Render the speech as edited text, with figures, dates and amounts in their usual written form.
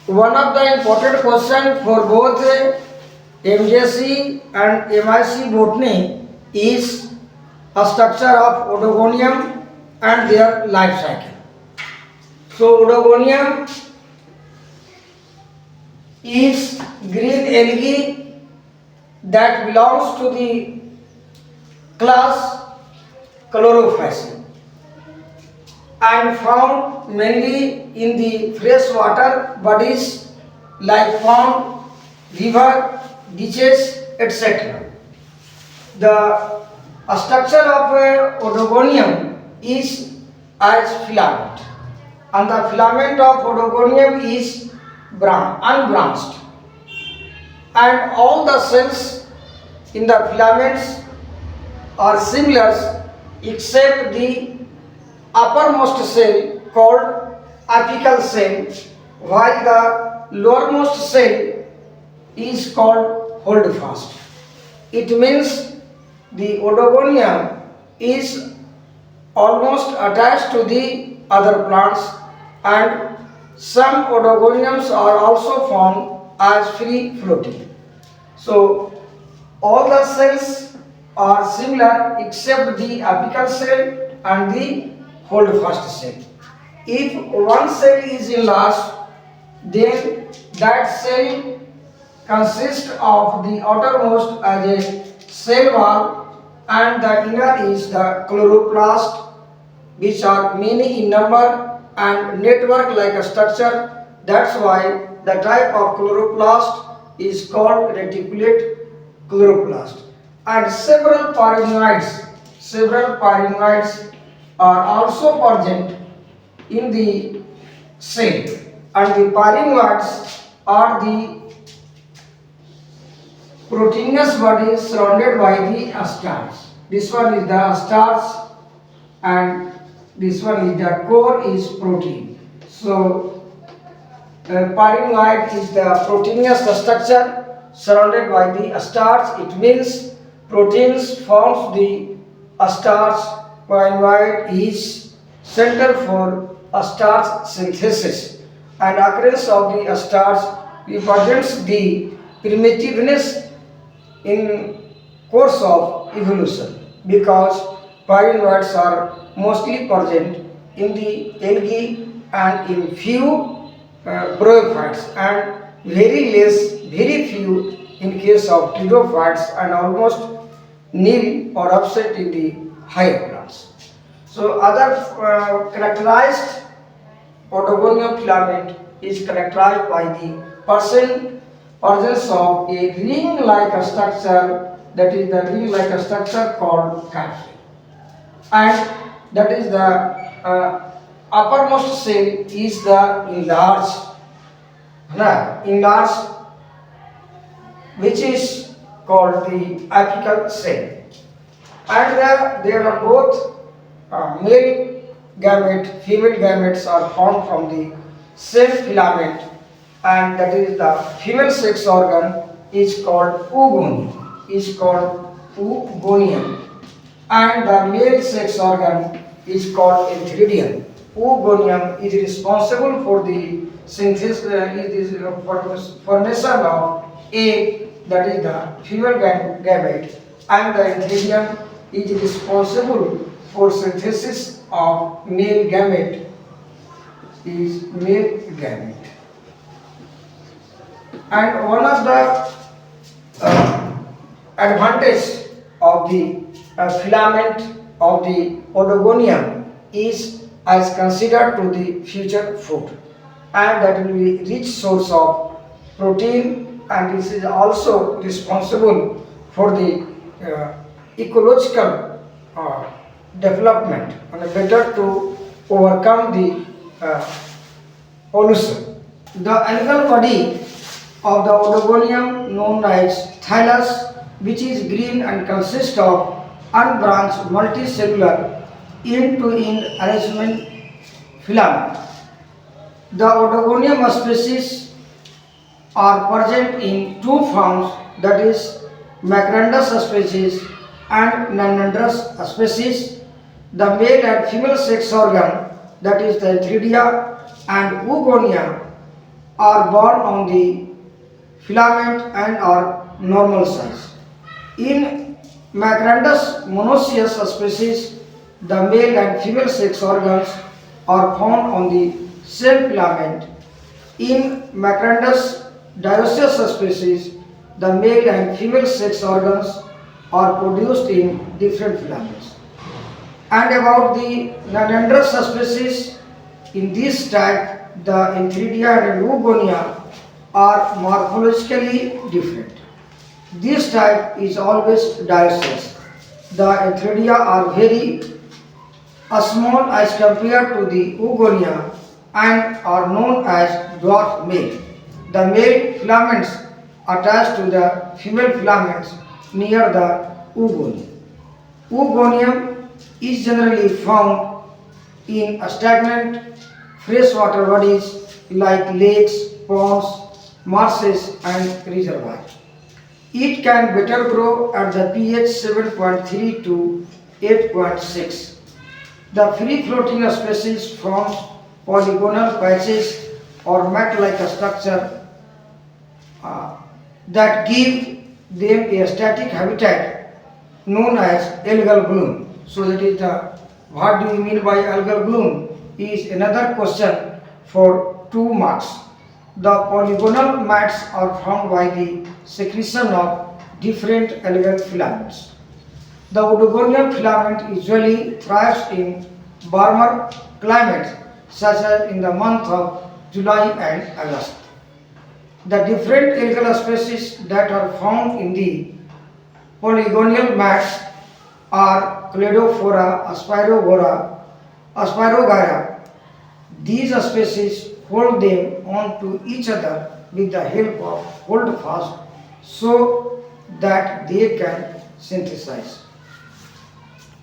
One of the important questions for both MJC and MIC Botany is a structure of Oedogonium and their life cycle. So Oedogonium is green algae that belongs to the class Chlorophyceae and found mainly in the freshwater bodies like pond, river, ditches, etc. The structure of Oedogonium is as filament, and the filament of Oedogonium is unbranched, and all the cells in the filaments are similar except the uppermost cell called apical cell, while the lowermost cell is called holdfast. It means the Oedogonium is almost attached to the other plants, and some Oedogoniums are also found as free floating. So all the cells are similar except the apical cell and the holdfast cell. If one cell is enlarged, then that cell consists of the outermost as a cell wall, and the inner is the chloroplast, which are many in number and network like a structure. That's why the type of chloroplast is called reticulate chloroplast. And several parinoids are also present in the cell, and the parinoids are the proteinous bodies surrounded by the starch. This one is the starch, and this one is the core is protein. So parinoid is the proteinous structure surrounded by the starch. It means proteins forms the starch. Parinoid is center for starch synthesis, and occurrence of the starch represents the primitiveness in course of evolution, because parinoids are mostly present in the algae and in few bryophytes, and very few in case of pterophytes, and almost nil or absent in the higher plants. So other characterized Oedogonium filament is characterized by the presence of a ring-like structure, that is the ring-like structure called capsule, and that is the uppermost cell is the enlarged, which is called the apical cell, and there are both male gamete, female gametes are formed from the same filament, and that is the female sex organ is called oogonium, and the male sex organ is called entheridium. Oogonium is responsible for the synthesis, formation of egg, that is the female gamete, and the entheridium is responsible for synthesis of male gamete, And one of the advantage of the filament of the Oedogonium is as considered to the future food, and that will be rich source of protein, and this is also responsible for the ecological development, and better to overcome the pollution. The algal body of the Oedogonium known as thallus, which is green and consists of unbranched multicellular end-to-end arrangement filament. The Oedogonium species are present in two forms, that is macrandus species and nonandrous species. The male and female sex organ, that is the entheridia and oogonia, are born on the filament and are normal size. In Macrandus monoecious species, the male and female sex organs are found on the same filament. In Macrandus dioecious species, the male and female sex organs are produced in different filaments. And about the Nanandrous species, in this type, the Entheridia and Oogonia are morphologically different. This type is always dioecious. The Entheridia are very small as compared to the Oogonia and are known as dwarf male. The male filaments attached to the female filaments near the oogonium. Oogonium is generally found in stagnant freshwater bodies like lakes, ponds, marshes and reservoirs. It can better grow at the pH 7.3 to 8.6. The free-floating species forms polygonal patches or mat-like structure that give them a static habitat known as algal bloom. So that is what do you mean by algal bloom is another question for 2 marks. The polygonal mats are formed by the secretion of different algal filaments. The Oedogonium filament usually thrives in warmer climates such as in the month of July and August. The different algal species that are found in the polygonal mats are Cladophora, Aspirogyra. These species hold them onto each other with the help of holdfast so that they can synthesize.